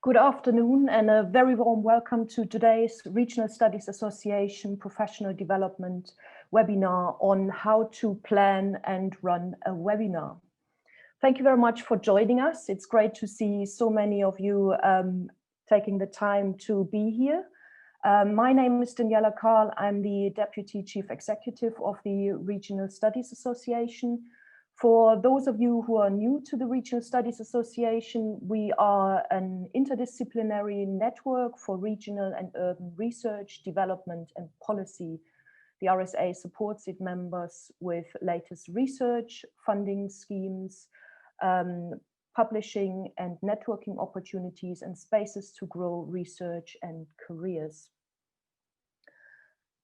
Good afternoon and a very warm welcome to today's Regional Studies Association Professional Development webinar on how to plan and run a webinar. Thank you very much for joining us. It's great to see so many of you taking the time to be here. My name is Daniela. I'm the Deputy Chief Executive of the Regional Studies Association. For those of you who are new to the Regional Studies Association, we are an interdisciplinary network for regional and urban research, development and policy. The RSA supports its members with latest research, funding schemes, publishing and networking opportunities and spaces to grow research and careers.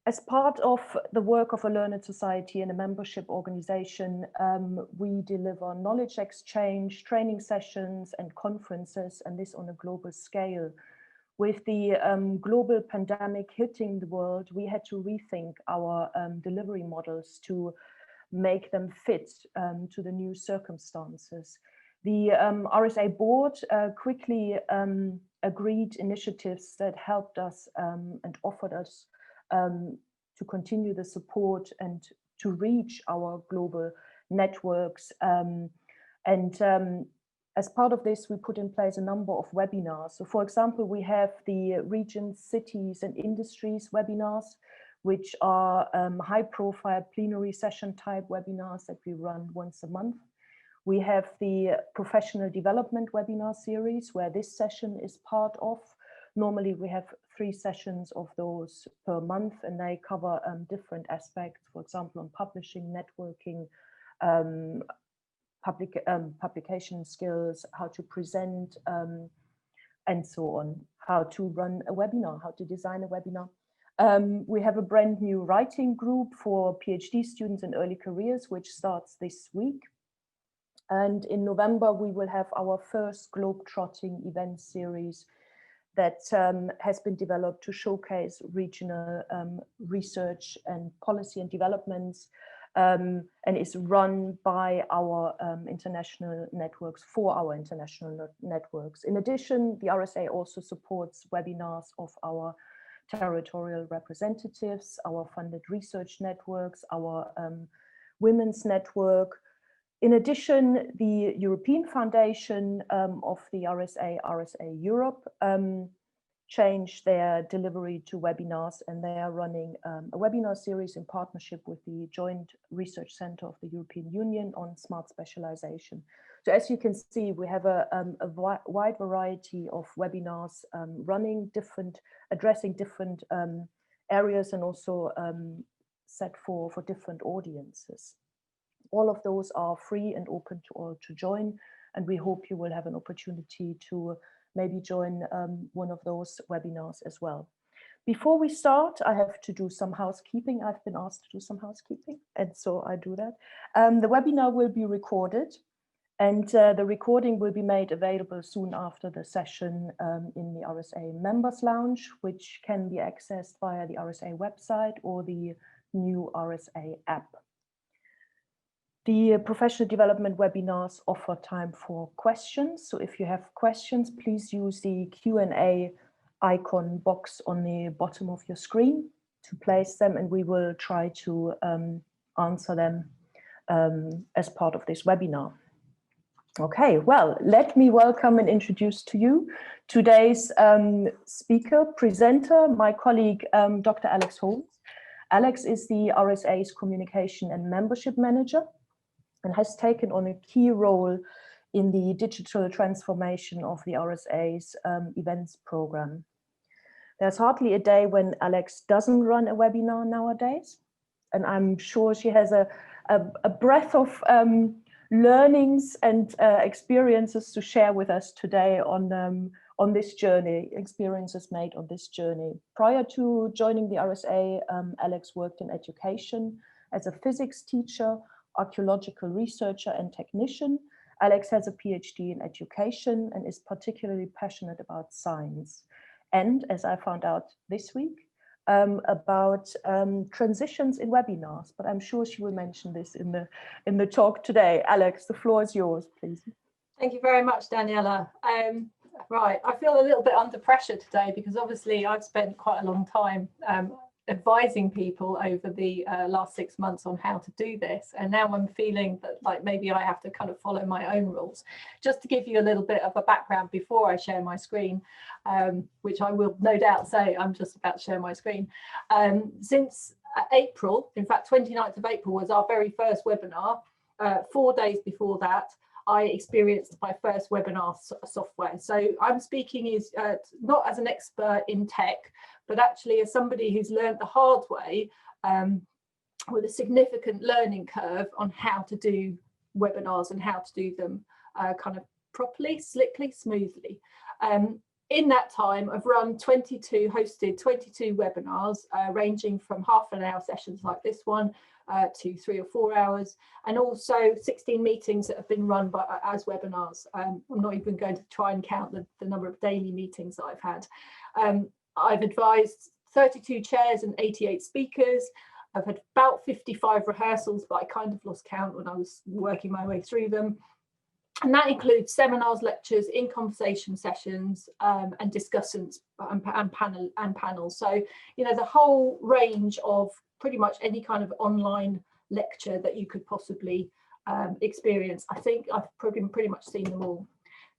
As part of the work of a learned society and a membership organization, we deliver knowledge exchange, training sessions and conferences, and this on a global scale. With the global pandemic hitting the world, we had to rethink our delivery models to make them fit to the new circumstances. The RSA board quickly agreed initiatives that helped us and offered us to continue the support and to reach our global networks. As part of this, we put in place a number of webinars. So for example, we have the Regions, Cities and Industries webinars, which are high profile plenary session type webinars that we run once a month. We have the Professional Development webinar series where this session is part of. Normally we have 3 sessions of those per month and they cover different aspects, for example, on publishing, networking, publication skills, how to present, and so on, how to run a webinar, how to design a webinar. We have a brand new writing group for PhD students in early careers, which starts this week. And in November, we will have our first globe-trotting event series that has been developed to showcase regional research and policy and developments and is run by our international networks, for our international networks. In addition, the RSA also supports webinars of our territorial representatives, our funded research networks, our women's network. In addition, the European Foundation of the RSA, RSA Europe, changed their delivery to webinars, and they are running a webinar series in partnership with the Joint Research Center of the European Union on smart specialization. So as you can see, we have a wide variety of webinars running, addressing different areas and also set for different audiences. All of those are free and open to all to join, and we hope you will have an opportunity to maybe join one of those webinars as well. Before we start, I have to do some housekeeping. I've been asked to do some housekeeping, and so I do that. The webinar will be recorded, and the recording will be made available soon after the session in the RSA Members Lounge, which can be accessed via the RSA website or the new RSA app. The professional development webinars offer time for questions. So if you have questions, please use the Q&A icon box on the bottom of your screen to place them, and we will try to answer them as part of this webinar. Okay, well, let me welcome and introduce to you today's speaker, presenter, my colleague, Dr. Alex Holmes. Alex is the RSA's Communication and Membership Manager and has taken on a key role in the digital transformation of the RSA's events program. There's hardly a day when Alex doesn't run a webinar nowadays, and I'm sure she has a breadth of learnings and experiences to share with us today on this journey, experiences made on this journey. Prior to joining the RSA, Alex worked in education as a physics teacher, archaeological researcher and technician. Alex has a PhD in education and is particularly passionate about science. And as I found out this week, about transitions in webinars, but I'm sure she will mention this in the talk today. Alex, the floor is yours, please. Thank you very much, Daniela. Right, I feel a little bit under pressure today because obviously I've spent quite a long time advising people over the last 6 months on how to do this, and now I'm feeling that like maybe I have to kind of follow my own rules. Just to give you a little bit of a background before I share my screen, which I will no doubt say I'm just about to share my screen. Since April, in fact 29th of April was our very first webinar. 4 days before that I experienced my first webinar software. So I'm speaking is not as an expert in tech, but actually as somebody who's learned the hard way with a significant learning curve on how to do webinars and how to do them kind of properly, slickly, smoothly. In that time, I've hosted 22 webinars, ranging from half an hour sessions like this one to 3 or 4 hours, and also 16 meetings that have been run as webinars. I'm not even going to try and count the number of daily meetings that I've had. I've advised 32 chairs and 88 speakers. I've had about 55 rehearsals, but I kind of lost count when I was working my way through them. And that includes seminars, lectures, in-conversation sessions, and discussants and panels. So, you know, the whole range of pretty much any kind of online lecture that you could possibly experience. I think I've pretty much seen them all.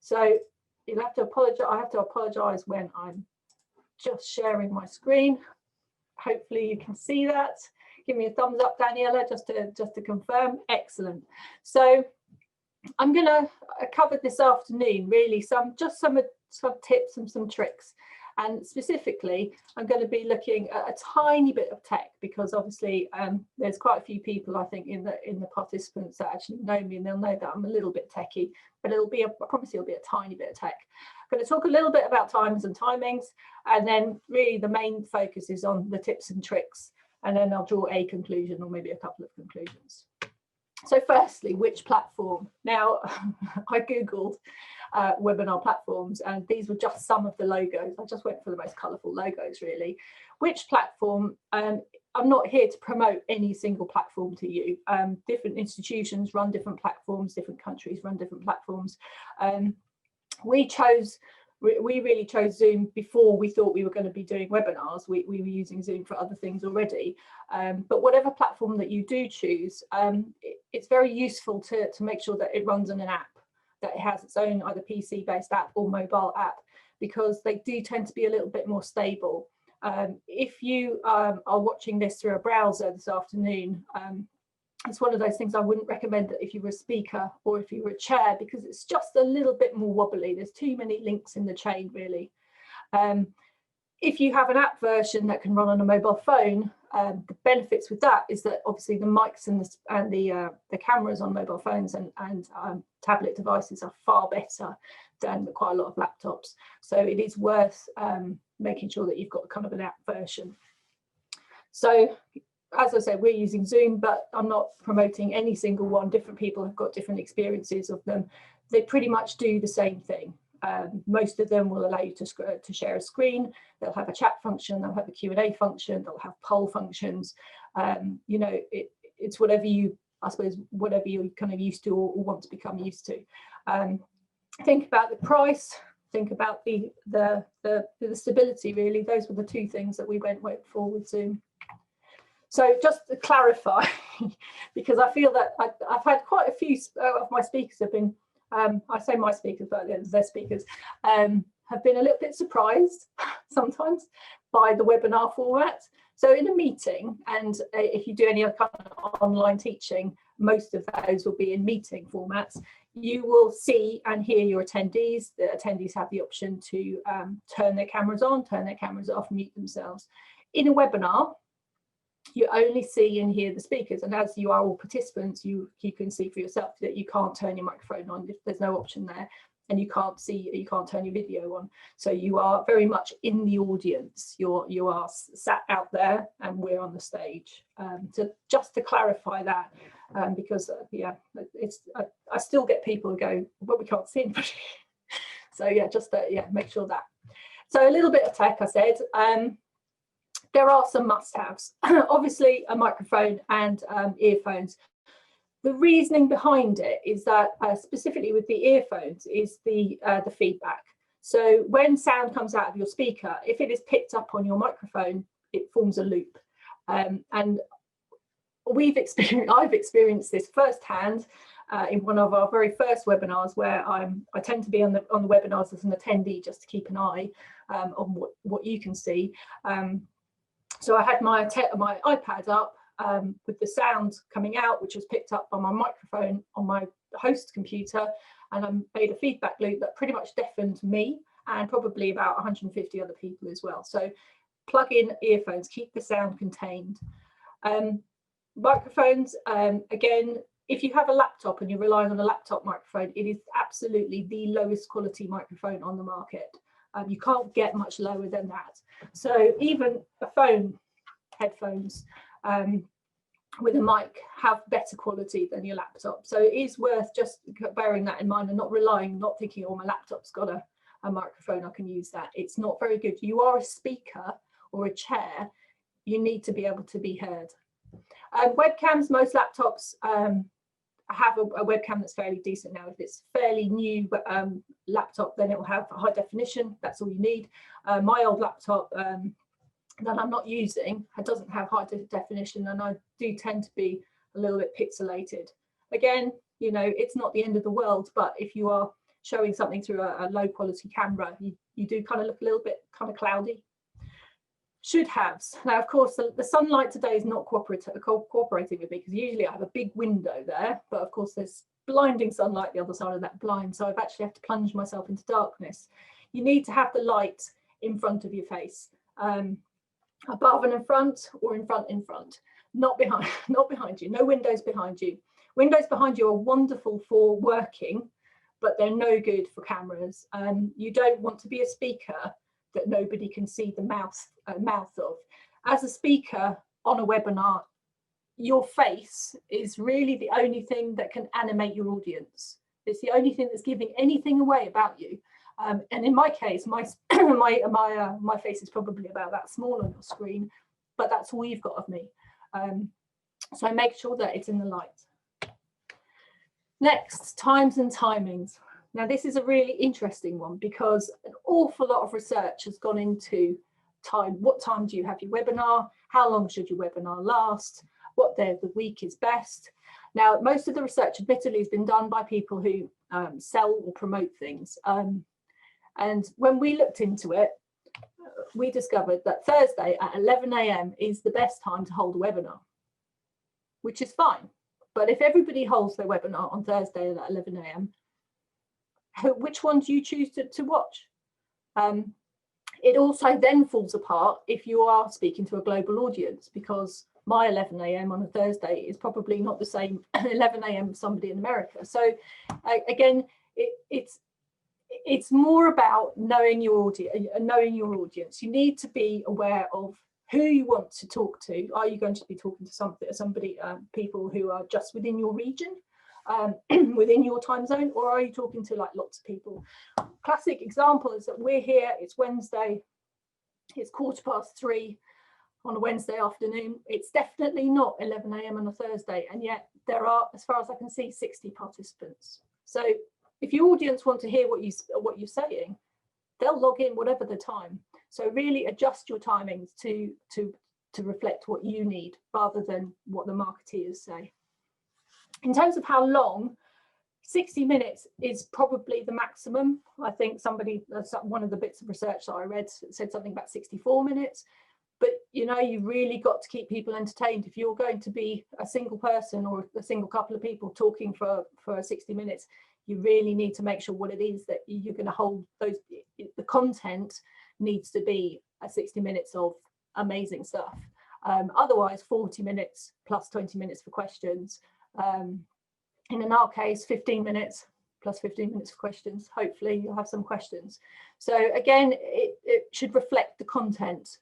So you'll have to apologize. I have to apologize when I'm just sharing my screen. Hopefully you can see that. Give me a thumbs up, Daniela, just to confirm. Excellent. So I'm going to cover this afternoon really some tips and some tricks, and specifically I'm going to be looking at a tiny bit of tech, because obviously there's quite a few people I think in the participants that actually know me, and they'll know that I'm a little bit techie, but I promise it'll be a tiny bit of tech. I'm going to talk a little bit about times and timings, and then really the main focus is on the tips and tricks, and then I'll draw a conclusion or maybe a couple of conclusions. So firstly, which platform? Now, I Googled webinar platforms, and these were just some of the logos. I just went for the most colourful logos, really. Which platform? I'm not here to promote any single platform to you. Different institutions run different platforms, different countries run different platforms. We really chose Zoom before we thought we were going to be doing webinars. We were using Zoom for other things already. But whatever platform that you do choose, it's very useful to make sure that it runs on an app, that it has its own either PC-based app or mobile app, because they do tend to be a little bit more stable. If you are watching this through a browser this afternoon, it's one of those things I wouldn't recommend that if you were a speaker or if you were a chair, because it's just a little bit more wobbly. There's too many links in the chain, really. If you have an app version that can run on a mobile phone, the benefits with that is that obviously the mics and the cameras on mobile phones and tablet devices are far better than quite a lot of laptops. So it is worth making sure that you've got kind of an app version. So, as I said, we're using Zoom, but I'm not promoting any single one. Different people have got different experiences of them. They pretty much do the same thing. Most of them will allow you to share a screen. They'll have a chat function, they'll have a Q&A function, they'll have poll functions. You know, it's whatever you, I suppose, whatever you're kind of used to or want to become used to. Think about the price, think about the stability, really. Those were the two things that we went for with Zoom. So just to clarify, because I feel that I've had quite a few of my speakers have been, I say my speakers, but their speakers, have been a little bit surprised sometimes by the webinar format. So in a meeting, and if you do any other kind of online teaching, most of those will be in meeting formats. You will see and hear your attendees. The attendees have the option to turn their cameras on, turn their cameras off, mute themselves. In a webinar, you only see and hear the speakers, and as you are all participants, you can see for yourself that you can't turn your microphone on. There's no option there, and you can't turn your video on. So you are very much in the audience. You are sat out there, and we're on the stage. So just to clarify that, because yeah, I still get people who go, well, we can't see anybody. So yeah, just yeah, make sure that. So a little bit of tech, I said. There are some must-haves. Obviously, a microphone and earphones. The reasoning behind it is that specifically with the earphones is the feedback. So when sound comes out of your speaker, if it is picked up on your microphone, it forms a loop. And I've experienced this firsthand in one of our very first webinars, where I tend to be on the webinars as an attendee, just to keep an eye on what you can see. So I had my iPad up with the sound coming out, which was picked up by my microphone on my host computer, and I made a feedback loop that pretty much deafened me and probably about 150 other people as well. So plug in earphones, keep the sound contained. Microphones, again, if you have a laptop and you're relying on a laptop microphone, it is absolutely the lowest quality microphone on the market. You can't get much lower than that. So even a phone, headphones with a mic have better quality than your laptop. So it is worth just bearing that in mind and not thinking, oh, my laptop's got a microphone, I can use that. It's not very good. You are a speaker or a chair. You need to be able to be heard. Webcams, most laptops have a webcam that's fairly decent now. If it's fairly new laptop, then it will have high definition. That's all you need. My old laptop that I'm not using, it doesn't have high definition, and I do tend to be a little bit pixelated. Again, you know, it's not the end of the world, but if you are showing something through a low quality camera, you do kind of look a little bit kind of cloudy. Should haves. Now, of course, the sunlight today is not cooperating with me, because usually I have a big window there, but of course there's blinding sunlight the other side of that blind, so I've actually have to plunge myself into darkness. You need to have the light in front of your face, above and in front, or in front, not behind you. No windows behind you. Windows behind you are wonderful for working, but they're no good for cameras. You don't want to be a speaker that nobody can see the mouth of. As a speaker on a webinar, your face is really the only thing that can animate your audience. It's the only thing that's giving anything away about you. And in my case, my face is probably about that small on your screen, but that's all you've got of me. So make sure that it's in the light. Next, times and timings. Now, this is a really interesting one, because an awful lot of research has gone into time. What time do you have your webinar? How long should your webinar last? What day of the week is best? Now, most of the research, admittedly, has been done by people who sell or promote things. And when we looked into it, we discovered that Thursday at 11 AM is the best time to hold a webinar, which is fine. But if everybody holds their webinar on Thursday at 11 AM, which one do you choose to watch? It also then falls apart if you are speaking to a global audience, because my 11 AM on a Thursday is probably not the same 11 AM as somebody in America. So again, it's more about knowing your audience. You need to be aware of who you want to talk to. Are you going to be talking to people who are just within your region, within your time zone, or are you talking to like lots of people? Classic example is that we're here, it's Wednesday, it's 3:15 on a Wednesday afternoon. It's definitely not 11 AM on a Thursday, and yet there are, as far as I can see, 60 participants. So if your audience want to hear what you're saying, they'll log in whatever the time. So really adjust your timings to reflect what you need, rather than what the marketeers say. In terms of how long, 60 minutes is probably the maximum. I think one of the bits of research that I read said something about 64 minutes. But you know, you've really got to keep people entertained. If you're going to be a single person or a single couple of people talking for 60 minutes, you really need to make sure what it is that you're going to hold. The content needs to be 60 minutes of amazing stuff. Otherwise, 40 minutes plus 20 minutes for questions. In our case, 15 minutes plus 15 minutes for questions. Hopefully you'll have some questions. So again, it should reflect the content.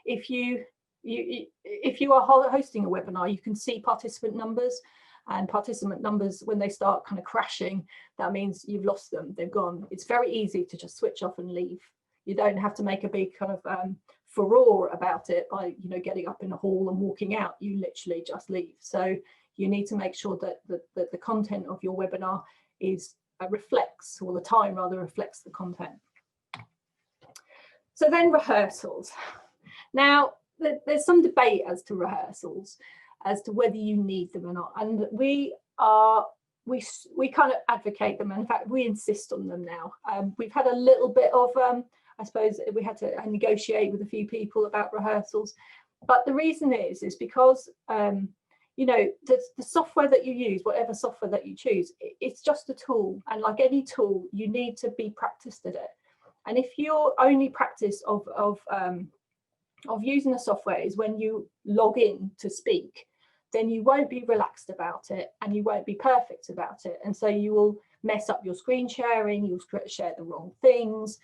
If you are hosting a webinar, you can see participant numbers, and participant numbers, when they start kind of crashing, that means you've lost them, they've gone. It's very easy to just switch off and leave. You don't have to make a big kind of furore about it by, you know, getting up in a hall and walking out. You literally just leave. So you need to make sure that the content of your webinar reflects, or the time rather reflects the content. So then rehearsals. Now, there's some debate as to rehearsals, as to whether you need them or not. And we kind of advocate them. In fact, we insist on them now. We've had a little bit of, I suppose we had to negotiate with a few people about rehearsals. But the reason is because, you know, the software that you use, whatever software that you choose, it's just a tool. And like any tool, you need to be practiced at it. And if your only practice of using the software is when you log in to speak, then you won't be relaxed about it and you won't be perfect about it. And so you will mess up your screen sharing, you'll share the wrong things,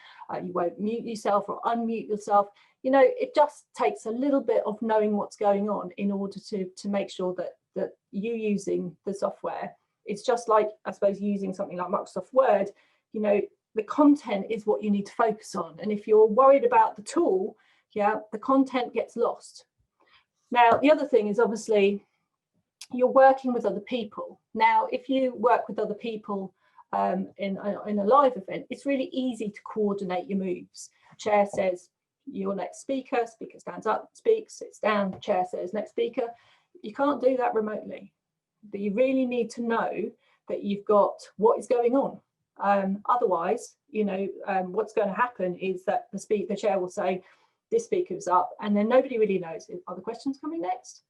you won't mute yourself or unmute yourself. You know, it just takes a little bit of knowing what's going on in order to make sure that you using the software. It's just like, I suppose, using something like Microsoft Word. You know, the content is what you need to focus on. And if you're worried about the tool, yeah, the content gets lost. Now, the other thing is obviously you're working with other people. Now, if you work with other people in a live event, it's really easy to coordinate your moves. Chair says, your next speaker, speaker stands up, speaks, sits down, chair says, next speaker. You can't do that remotely. But you really need to know that you've got what is going on. Otherwise, you know, what's going to happen is that the chair will say, this speaker is up, and then nobody really knows, are the questions coming next?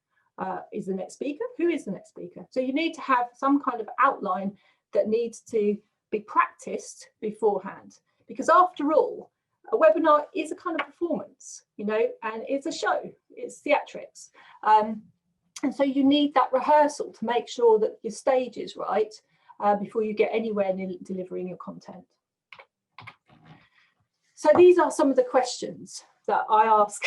Is the next speaker? Who is the next speaker? So you need to have some kind of outline that needs to be practiced beforehand, because after all, a webinar is a kind of performance, you know, and it's a show, it's theatrics. And so you need that rehearsal to make sure that your stage is right before you get anywhere near delivering your content. So these are some of the questions that I ask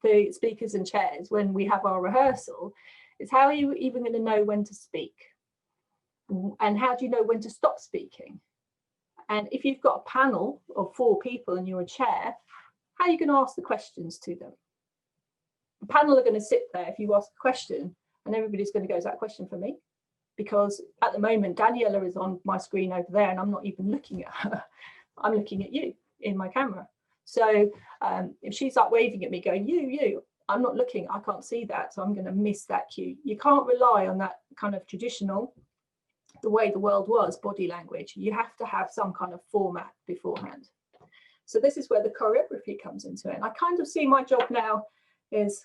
the speakers and chairs when we have our rehearsal. Is how are you even going to know when to speak? And how do you know when to stop speaking? And if you've got a panel of 4 people and you're a chair, how are you going to ask the questions to them? The panel are going to sit there if you ask a question and everybody's going to go, is that a question for me? Because at the moment, Daniela is on my screen over there and I'm not even looking at her. I'm looking at you in my camera. So if she's like waving at me going, you, I'm not looking, I can't see that. So I'm going to miss that cue. You can't rely on that kind of traditional, the way the world was, body language. You have to have some kind of format beforehand. So this is where the choreography comes into it. And I kind of see my job now is,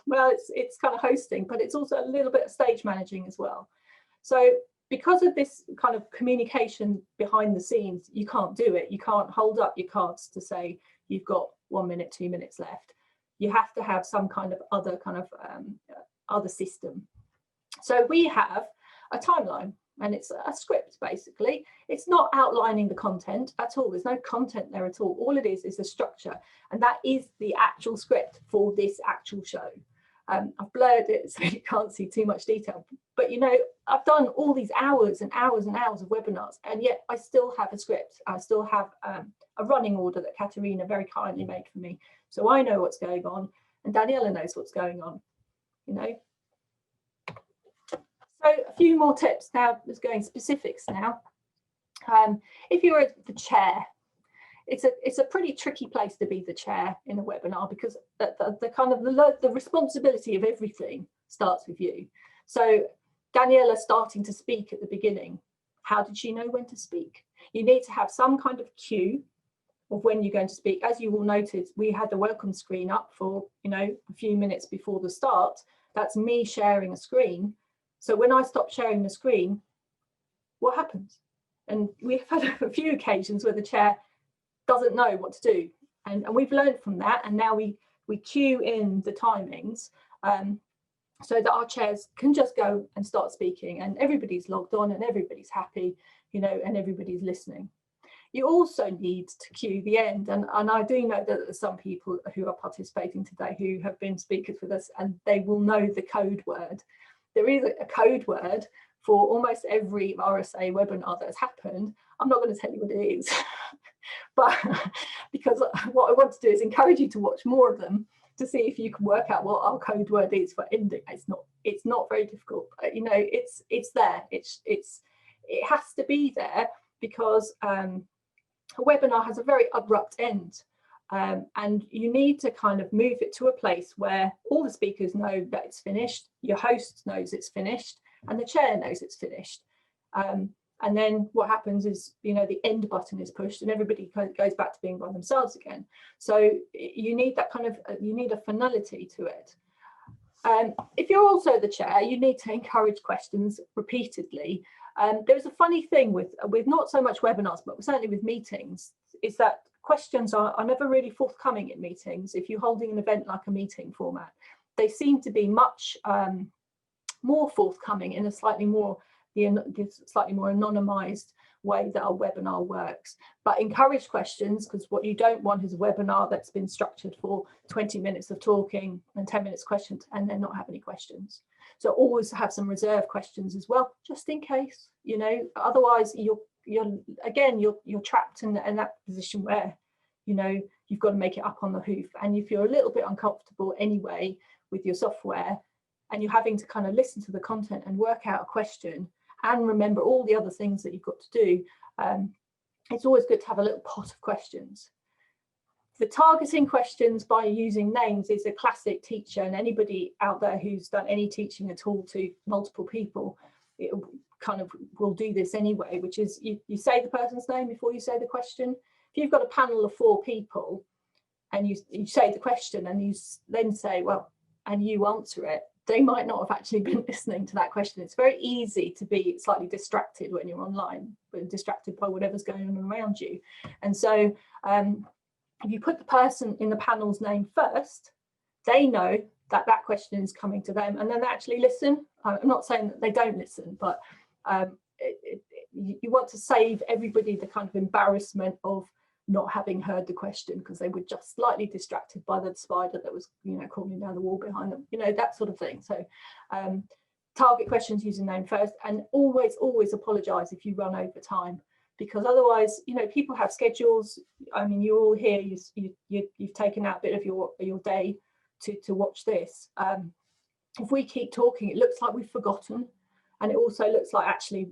well, it's kind of hosting, but it's also a little bit of stage managing as well. So because of this kind of communication behind the scenes, you can't do it. You can't hold up your cards to say you've got 1 minute, 2 minutes left. You have to have some kind of other system. So we have a timeline, and it's a script basically. It's not outlining the content at all. There's no content there at all. All it is a structure, and that is the actual script for this actual show. I've blurred it so you can't see too much detail, but you know, I've done all these hours and hours and hours of webinars, and yet I still have a script. I still have a running order that Katerina very kindly made for me, so I know what's going on and Daniela knows what's going on, you know. So a few more tips now. Let's go in specifics now. If you're the chair, it's a pretty tricky place to be the chair in a webinar, because the responsibility of everything starts with you. So Daniela starting to speak at the beginning, how did she know when to speak? You need to have some kind of cue of when you're going to speak. As you will notice, we had the welcome screen up for, you know, a few minutes before the start. That's me sharing a screen. So when I stop sharing the screen, what happens? And we've had a few occasions where the chair doesn't know what to do, and we've learned from that, and now we cue in the timings so that our chairs can just go and start speaking, and everybody's logged on and everybody's happy, you know, and everybody's listening. You also need to cue the end, and I do know that there's some people who are participating today who have been speakers with us, and they will know the code word. There is a code word for almost every RSA webinar that has happened. I'm not going to tell you what it is, but because what I want to do is encourage you to watch more of them to see if you can work out what our code word is for ending. It's not very difficult. You know, it's there. It has to be there because a webinar has a very abrupt end. And you need to kind of move it to a place where all the speakers know that it's finished, your host knows it's finished, and the chair knows it's finished. And then what happens is, you know, the end button is pushed and everybody goes back to being by themselves again. So you need that kind of, you need a finality to it. If you're also the chair, you need to encourage questions repeatedly. There's a funny thing with not so much webinars, but certainly with meetings, is that questions are never really forthcoming in meetings. If you're holding an event like a meeting format, they seem to be much more forthcoming in a slightly more anonymized way that our webinar works. But encourage questions, because what you don't want is a webinar that's been structured for 20 minutes of talking and 10 minutes questions and then not have any questions. So always have some reserve questions as well, just in case, you know. Otherwise you're trapped in that position where, you know, you've got to make it up on the hoof. And if you're a little bit uncomfortable anyway with your software and you're having to kind of listen to the content and work out a question and remember all the other things that you've got to do, it's always good to have a little pot of questions. The targeting questions by using names is a classic teacher, and anybody out there who's done any teaching at all to multiple people, it kind of will do this anyway, which is you say the person's name before you say the question. If you've got a panel of 4 people and you say the question and you then say, well, and you answer it, they might not have actually been listening to that question. It's very easy to be slightly distracted when you're online, but distracted by whatever's going on around you. And so if you put the person in the panel's name first, they know that that question is coming to them and then they actually listen. I'm not saying that they don't listen, but you want to save everybody the kind of embarrassment of not having heard the question because they were just slightly distracted by the spider that was, you know, crawling down the wall behind them, you know, that sort of thing. So target questions using name first, and always apologize if you run over time, because otherwise, you know, people have schedules. I mean, you're all here, you've taken out a bit of your day to watch this. If we keep talking, it looks like we've forgotten, and it also looks like actually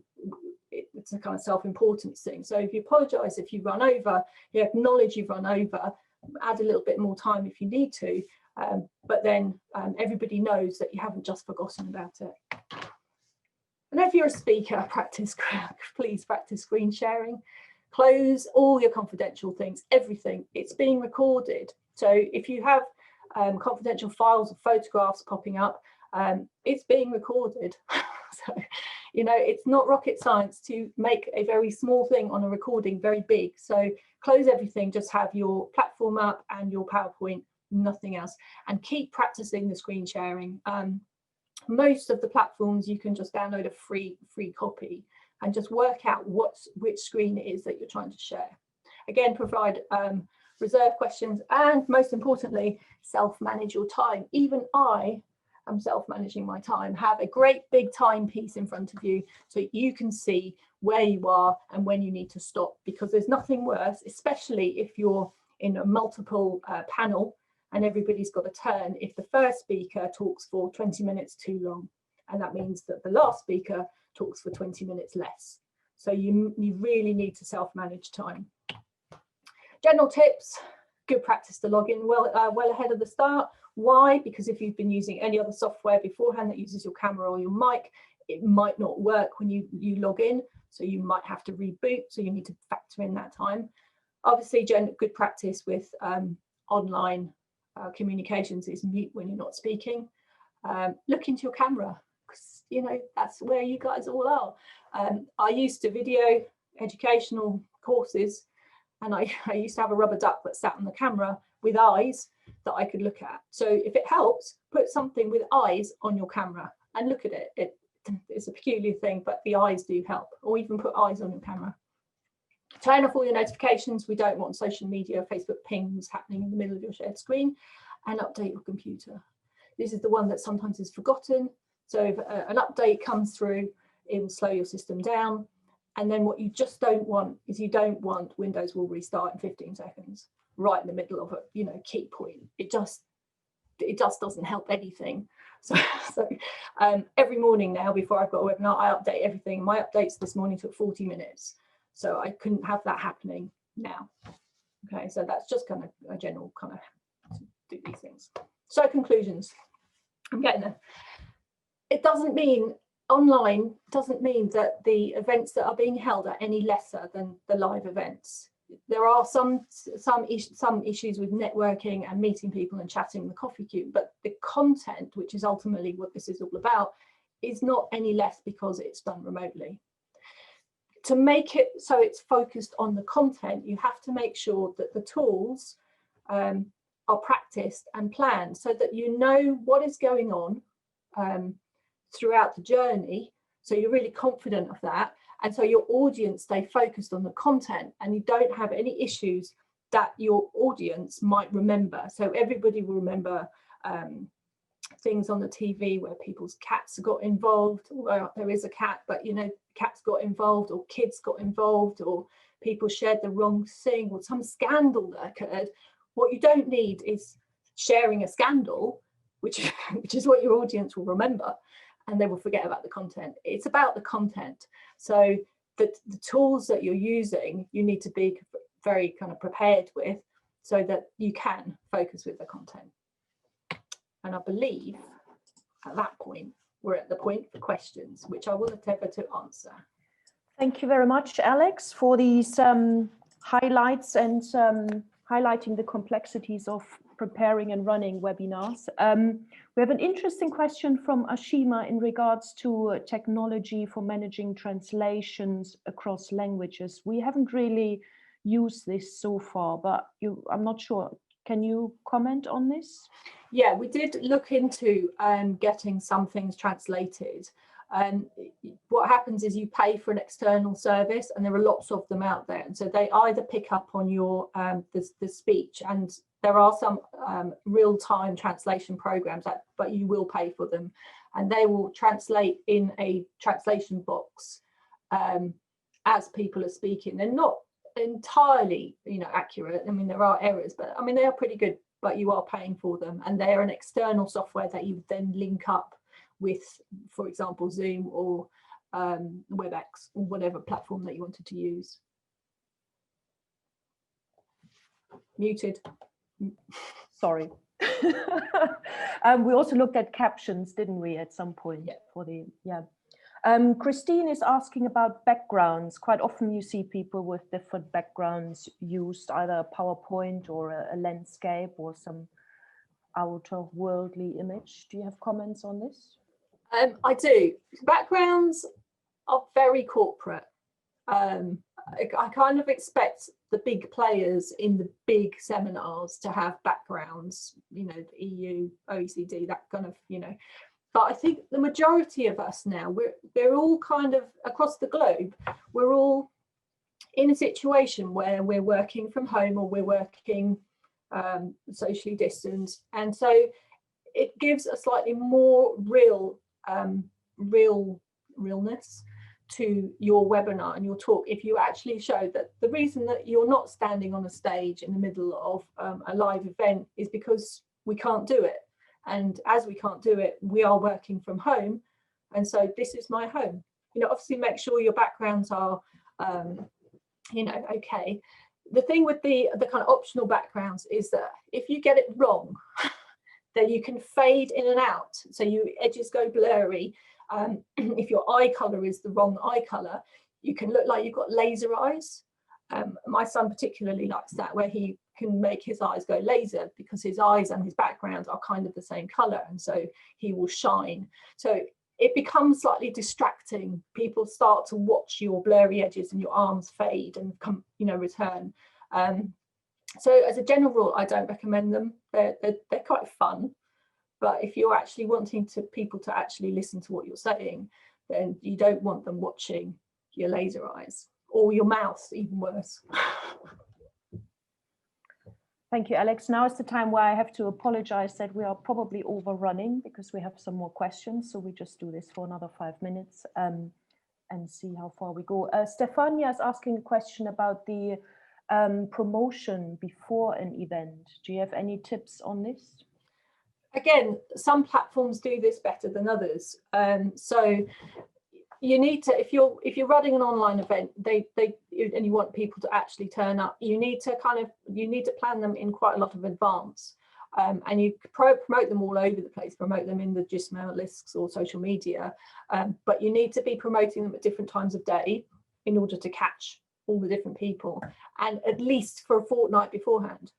it's a kind of self-importance thing. So if you apologize if you run over, you acknowledge you've run over, add a little bit more time if you need to, but then everybody knows that you haven't just forgotten about it. And if you're a speaker, please practice screen sharing. Close all your confidential things, everything. It's being recorded. So if you have confidential files of photographs popping up, it's being recorded. So, you know, it's not rocket science to make a very small thing on a recording very big. So close everything, just have your platform up and your PowerPoint, nothing else, and keep practicing the screen sharing. Most of the platforms you can just download a free copy and just work out which screen it is that you're trying to share. Again, provide reserve questions, and most importantly, self-manage your time. Even I am self-managing my time. Have a great big timepiece in front of you so you can see where you are and when you need to stop, because there's nothing worse, especially if you're in a multiple panel and everybody's got a turn, if the first speaker talks for 20 minutes too long, and that means that the last speaker talks for 20 minutes less. So you really need to self-manage time. General tips: good practice to log in well ahead of the start. Why? Because if you've been using any other software beforehand that uses your camera or your mic, it might not work when you log in, so you might have to reboot, so you need to factor in that time. Obviously, good practice with online communications is mute when you're not speaking. Look into your camera, because you know that's where you guys all are. I used to video educational courses, and I used to have a rubber duck that sat on the camera with eyes that I could look at. So if it helps, put something with eyes on your camera and look at it. It's a peculiar thing, but the eyes do help. Or even put eyes on your camera. Turn off all your notifications. We don't want social media, Facebook pings happening in the middle of your shared screen, and update your computer. This is the one that sometimes is forgotten. So if an update comes through, it will slow your system down. And then what you just don't want is Windows will restart in 15 seconds, right in the middle of a key point. It just doesn't help anything. So every morning now, before I've got a webinar, I update everything. My updates this morning took 40 minutes. So I couldn't have that happening now. Okay, so that's just kind of a general kind of do these things. So conclusions, I'm getting there. It doesn't mean online doesn't mean that the events that are being held are any lesser than the live events. There are some issues with networking and meeting people and chatting in the coffee queue, but the content, which is ultimately what this is all about, is not any less because it's done remotely. To make it so it's focused on the content, you have to make sure that the tools are practiced and planned so that you know what is going on throughout the journey, so you're really confident of that, and so your audience stay focused on the content and you don't have any issues that your audience might remember. So everybody will remember things on the TV where people's cats got involved. Well, there is a cat, but you know, cats got involved, or kids got involved, or people shared the wrong thing, or some scandal that occurred. What you don't need is sharing a scandal, which is what your audience will remember, and they will forget about the content. It's about the content. So the tools that you're using, you need to be very kind of prepared with so that you can focus with the content. And I believe at that point, we're at the point for questions, which I will endeavour to answer. Thank you very much, Alex, for these highlights and highlighting the complexities of preparing and running webinars. We have an interesting question from Ashima in regards to technology for managing translations across languages. We haven't really used this so far, but I'm not sure. Can you comment on this? Yeah, we did look into getting some things translated. What happens is you pay for an external service, and there are lots of them out there, and so they either pick up on your the speech, and there are some real-time translation programs but you will pay for them, and they will translate in a translation box as people are speaking. They're not entirely, you know, accurate. I mean, there are errors, but I mean, they are pretty good, but you are paying for them, and they're an external software that you then link up with, for example, Zoom or WebEx or whatever platform that you wanted to use. Muted. Sorry. We also looked at captions, didn't we, at some point? Yeah. For the, yeah. Christine is asking about backgrounds. Quite often you see people with different backgrounds used, either a PowerPoint or a landscape or some outer-worldly image. Do you have comments on this? I do. Backgrounds are very corporate. I kind of expect the big players in the big seminars to have backgrounds, you know, the EU, OECD, that kind of, you know. But I think the majority of us now, we're all kind of across the globe, we're all in a situation where we're working from home or we're working socially distanced. And so it gives a slightly more realness to your webinar and your talk if you actually show that the reason that you're not standing on a stage in the middle of a live event is because we can't do it. And as we can't do it, we are working from home. And so this is my home. You know, obviously make sure your backgrounds are, you know, okay. The thing with the kind of optional backgrounds is that if you get it wrong, then you can fade in and out. So your edges go blurry. If your eye color is the wrong eye color, you can look like you've got laser eyes. My son particularly likes that, where he can make his eyes go laser because his eyes and his background are kind of the same color, and so he will shine. So it becomes slightly distracting. People start to watch your blurry edges and your arms fade and come, you know, return. So as a general rule, I don't recommend them. They're quite fun, but if you're actually wanting people to actually listen to what you're saying, then you don't want them watching your laser eyes or your mouth, even worse. Thank you, Alex. Now is the time where I have to apologize that we are probably overrunning because we have some more questions. So we just do this for another 5 minutes and see how far we go. Stefania is asking a question about the promotion before an event. Do you have any tips on this? Again, some platforms do this better than others. So you need to, if you're running an online event, and you want people to actually turn up, you need to plan them in quite a lot of advance. And you promote them all over the place, promote them in the Gmail lists or social media, but you need to be promoting them at different times of day in order to catch all the different people, and at least for a fortnight beforehand.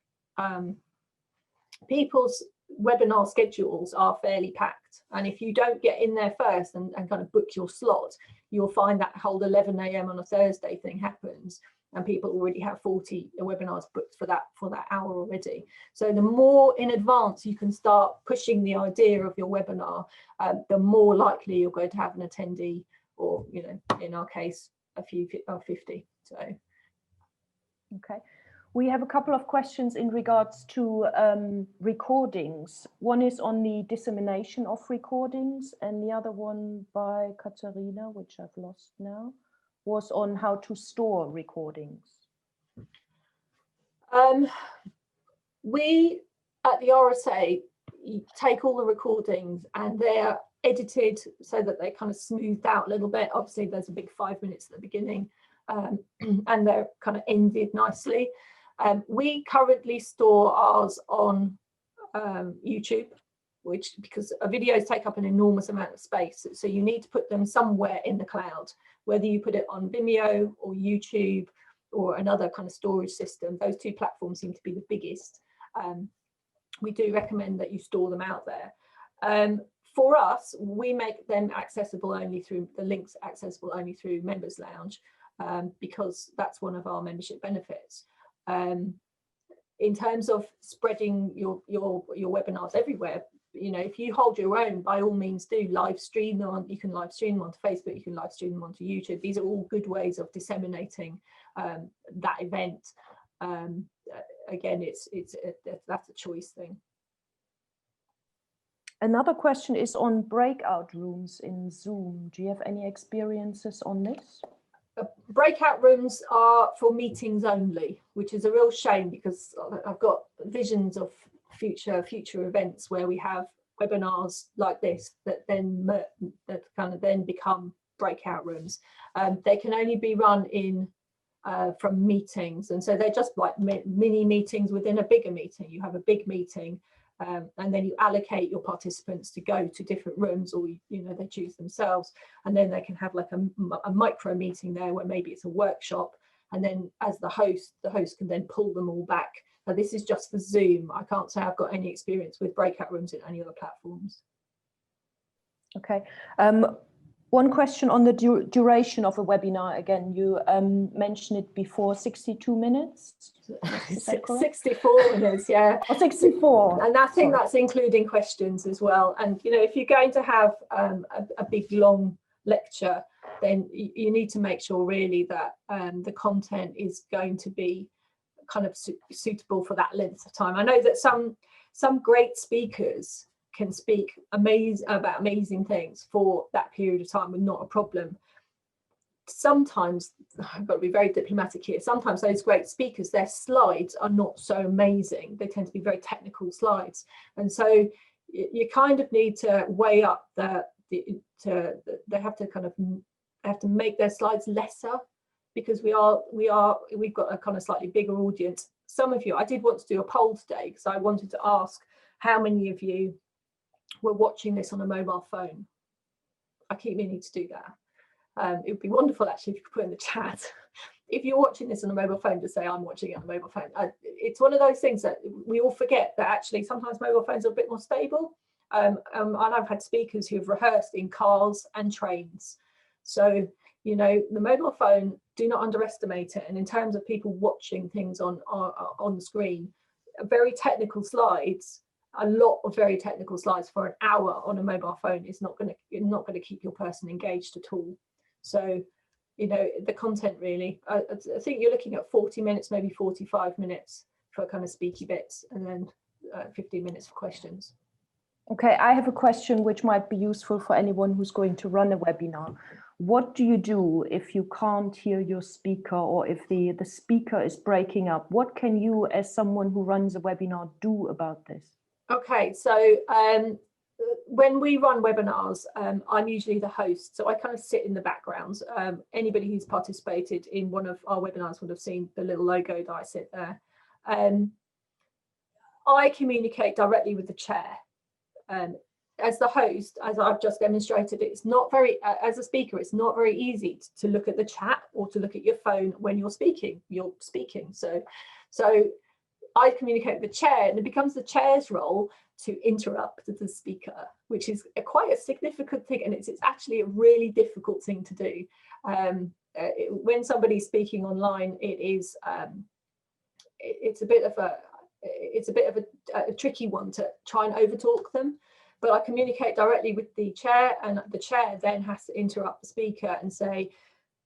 People's webinar schedules are fairly packed, and if you don't get in there first and kind of book your slot, you'll find that whole 11 a.m. on a Thursday thing happens, and people already have 40 webinars booked for that hour already. So the more in advance you can start pushing the idea of your webinar, the more likely you're going to have an attendee, or, you know, in our case, a few 50. So okay, we have a couple of questions in regards to recordings. One is on the dissemination of recordings, and the other one by Katarina, which I've lost now, was on how to store recordings. We at the RSA take all the recordings, and they're edited so that they kind of smoothed out a little bit. Obviously there's a big 5 minutes at the beginning, and they're kind of ended nicely. We currently store ours on YouTube, because videos take up an enormous amount of space, so you need to put them somewhere in the cloud, whether you put it on Vimeo or YouTube or another kind of storage system. Those two platforms seem to be the biggest. We do recommend that you store them out there. For us, we make them accessible only through the links, accessible only through Members Lounge, because that's one of our membership benefits. In terms of spreading your webinars everywhere, you know, if you hold your own, by all means do live stream them on. You can live stream them onto Facebook, you can live stream them onto YouTube. These are all good ways of disseminating that event. Again, that's a choice thing. Another question is on breakout rooms in Zoom. Do you have any experiences on this? Breakout rooms are for meetings only, which is a real shame, because I've got visions of future events where we have webinars like this that kind of then become breakout rooms. They can only be run in from meetings, and so they're just like mini meetings within a bigger meeting. You have a big meeting, and then you allocate your participants to go to different rooms, or they choose themselves, and then they can have like a micro meeting there where maybe it's a workshop, and then as the host can then pull them all back. Now, this is just for Zoom. I can't say I've got any experience with breakout rooms in any other platforms. Okay. One question on the duration of a webinar. Again, you mentioned it before, 62 minutes. Is that correct? 64 minutes, yeah. Oh, 64. And I think that's including questions as well. And, if you're going to have a big, long lecture, then you need to make sure really that the content is going to be kind of suitable for that length of time. I know that some great speakers can speak about amazing things for that period of time with not a problem. Sometimes, I've got to be very diplomatic here, sometimes those great speakers, their slides are not so amazing. They tend to be very technical slides, and so you kind of need to weigh up they have to make their slides lesser, because we've got a kind of slightly bigger audience. Some of you, I did want to do a poll today because I wanted to ask how many of you were watching this on a mobile phone. I keep meaning to do that. It would be wonderful actually if you could put in the chat if you're watching this on a mobile phone, to say I'm watching it on a mobile phone. It's one of those things that we all forget, that actually sometimes mobile phones are a bit more stable. And I've had speakers who've rehearsed in cars and trains. So the mobile phone, do not underestimate it. And in terms of people watching things on the screen, very technical slides, a lot of very technical slides for an hour on a mobile phone is not going to keep your person engaged at all. So the content really, I think you're looking at 40 minutes, maybe 45 minutes for kind of speaky bits, and then 15 minutes for questions. Okay, I have a question which might be useful for anyone who's going to run a webinar. What do you do if you can't hear your speaker, or if the speaker is breaking up? What can you, as someone who runs a webinar, do about this? Okay, so when we run webinars, I'm usually the host, so I kind of sit in the background. Anybody who's participated in one of our webinars would have seen the little logo that I sit there. I communicate directly with the chair. As the host, as I've just demonstrated, it's not very, as a speaker, it's not very easy to look at the chat or to look at your phone when you're speaking. So I communicate with the chair, and it becomes the chair's role to interrupt the speaker, which is quite a significant thing, and it's actually a really difficult thing to do. When somebody's speaking online, it's a bit of a tricky one to try and overtalk them. But I communicate directly with the chair, and the chair then has to interrupt the speaker and say,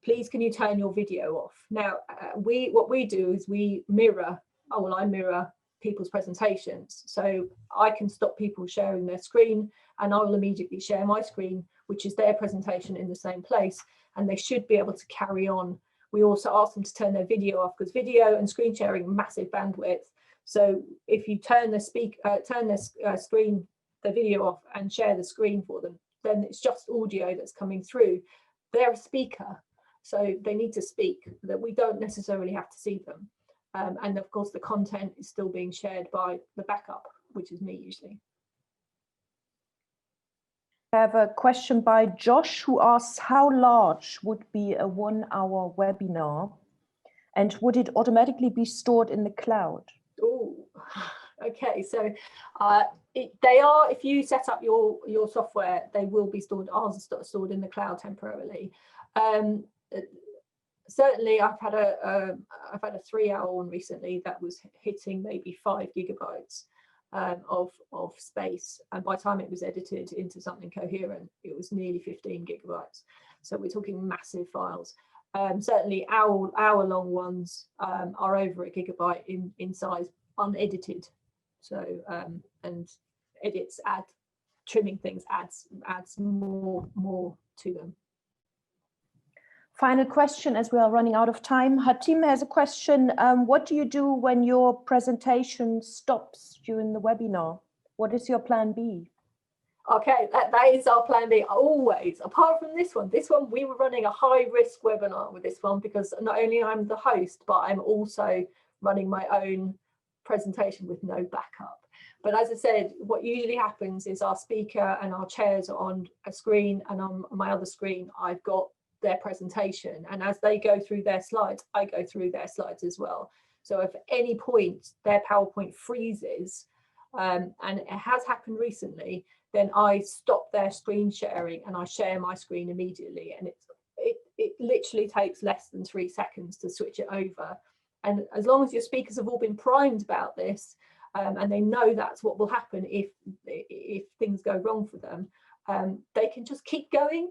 please, can you turn your video off? Now, what we do is we mirror, I mirror people's presentations. So I can stop people sharing their screen, and I will immediately share my screen, which is their presentation, in the same place, and they should be able to carry on. We also ask them to turn their video off, because video and screen sharing, massive bandwidth. So if you turn the screen, the video off, and share the screen for them, then it's just audio that's coming through. They're a speaker, so they need to speak, that we don't necessarily have to see them. And of course, the content is still being shared by the backup, which is me usually. I have a question by Josh, who asks, how large would be a 1-hour webinar, and would it automatically be stored in the cloud? Oh, okay. So they are, if you set up your software, they will be stored. Ours are stored in the cloud temporarily. Certainly, I've had a 3-hour one recently that was hitting maybe 5 gigabytes of space, and by the time it was edited into something coherent, it was nearly 15 gigabytes. So we're talking massive files. Certainly, hour-long ones are over a gigabyte in size, unedited. So and edits, trimming things adds more to them. Final question, as we are running out of time. Hatim has a question. What do you do when your presentation stops during the webinar? What is your plan B? Okay, that is our plan B always. Apart from this one we were running a high-risk webinar with this one, because not only I'm the host, but I'm also running my own presentation with no backup. But as I said, what usually happens is our speaker and our chairs are on a screen, and on my other screen I've got their presentation, and as they go through their slides, I go through their slides as well. So if at any point their PowerPoint freezes, and it has happened recently, then I stop their screen sharing and I share my screen immediately, and it literally takes less than 3 seconds to switch it over. And as long as your speakers have all been primed about this, and they know that's what will happen if things go wrong for them, they can just keep going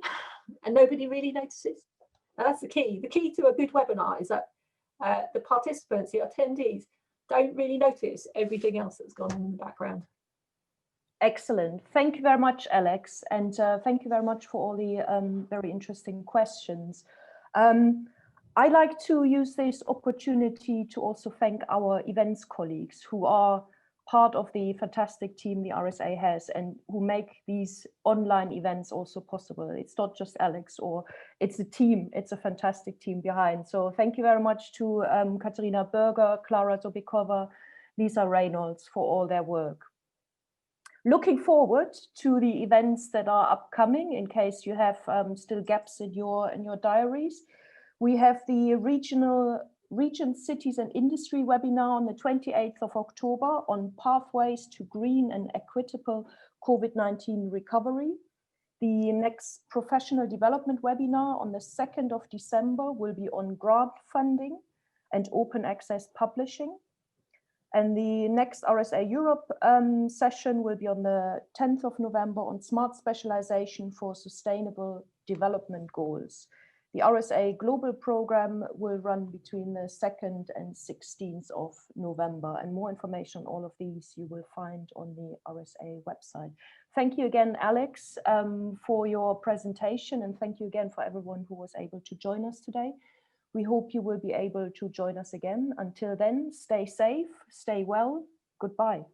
and nobody really notices. And that's the key. The key to a good webinar is that the participants, the attendees, don't really notice everything else that's gone on in the background. Excellent. Thank you very much, Alex. And thank you very much for all the very interesting questions. I like to use this opportunity to also thank our events colleagues who are part of the fantastic team the RSA has, and who make these online events also possible. It's not just Alex, or it's a team, it's a fantastic team behind. So thank you very much to Katerina Berger, Clara Zobikova, Lisa Reynolds for all their work. Looking forward to the events that are upcoming, in case you have still gaps in your diaries. We have the Region, Cities and Industry webinar on the 28th of October on pathways to green and equitable COVID-19 recovery. The next professional development webinar on the 2nd of December will be on grant funding and open access publishing. And the next RSA Europe session will be on the 10th of November on smart specialization for sustainable development goals. The RSA Global Program will run between the 2nd and 16th of November, and more information on all of these you will find on the RSA website. Thank you again, Alex, for your presentation, and thank you again for everyone who was able to join us today. We hope you will be able to join us again. Until then, stay safe, stay well, goodbye.